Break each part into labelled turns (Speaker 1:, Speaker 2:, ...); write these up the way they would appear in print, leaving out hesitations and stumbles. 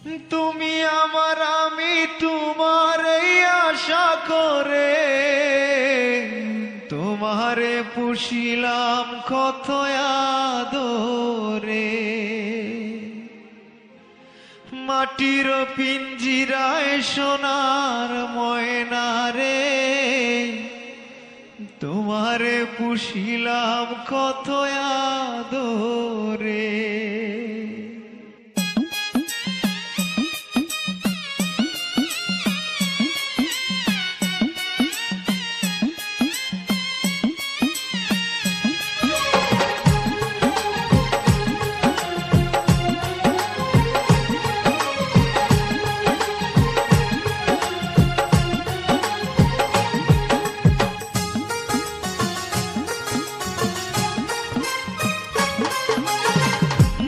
Speaker 1: তুমি আমার আমি তোমার এই আশা করে তোমারে পুষিলাম কত আদরে। মাটির পিঞ্জিরায় সোনার ময়না রে তোমারে পুষিলাম কত আদরে।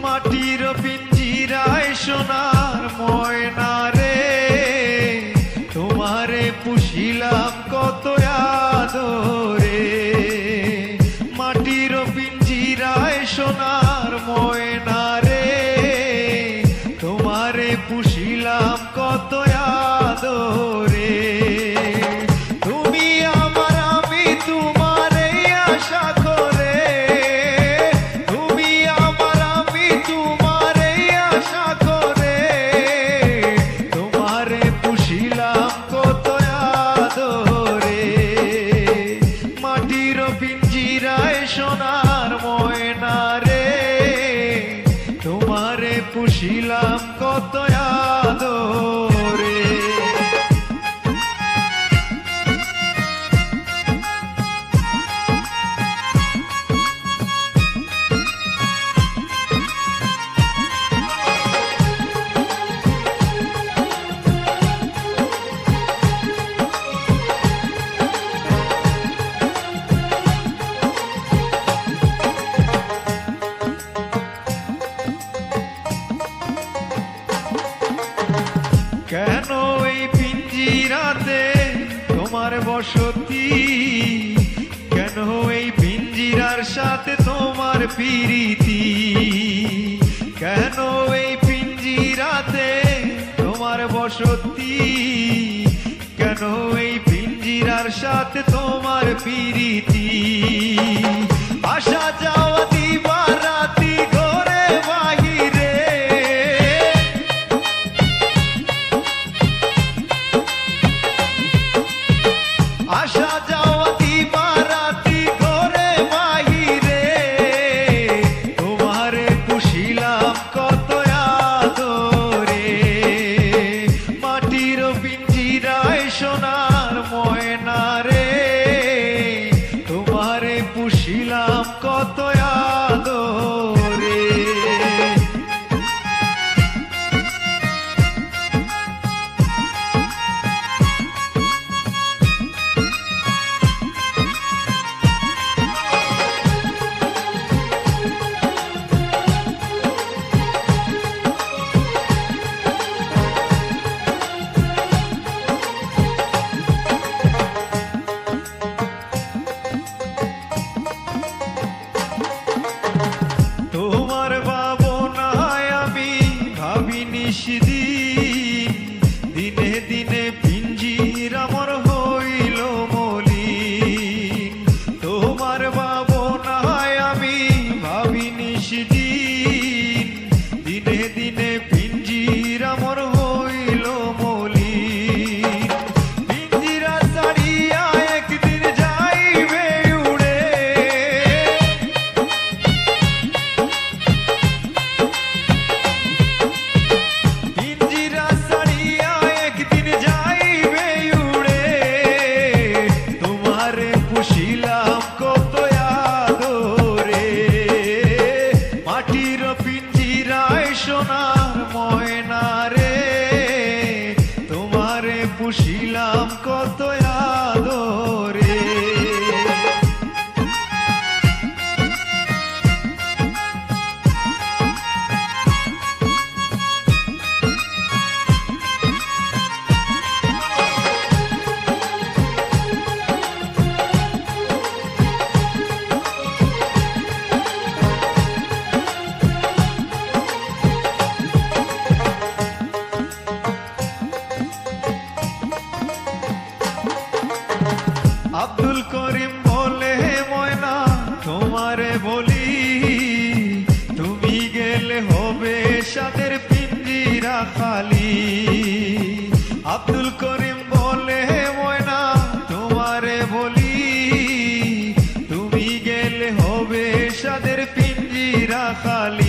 Speaker 1: মাটির পিঞ্জিরায় সোনার ময়না রে তোমারে পুষিলাম কত আদরে। মাটির পিঞ্জিরায় সোনার ময়না রে তোমারে পুষিলাম কত আদরে। তুমি আমার আমি তোমার এই আশা করে তুমি আমার আমি তোমার এই আশা করে তোমারে পুষিলাম কত আদরে। মাটির পিঞ্জিরায় সোনার ময়না রে তোমারে পুষিলাম কত আদরে। কেন এই পিঞ্জিরাতে তোমার বসতি, কেন এই পিঞ্জিরার সাথে তোমার প্রীতি, কেন এই পিঞ্জিরাতে তোমার বসতি, কেন এই পিঞ্জিরার সাথে তোমার প্রীতি। আসা যাওয়া দিবা রাতি ঘরে বাহিরে আসা যাওয়া দিবা রাতি ঘরে বাহিরে তোমারে পুষিলাম কত আদরে। মাটির পিঞ্জিরায় সোনার ময়না রে তোমারে পুষিলাম কত হবে সাদের পিঞ্জিরা খালি। আব্দুল করিম বলে ময়না তোমারে বলি, তুমি গেলে হবে সাদের পিঞ্জিরা খালি।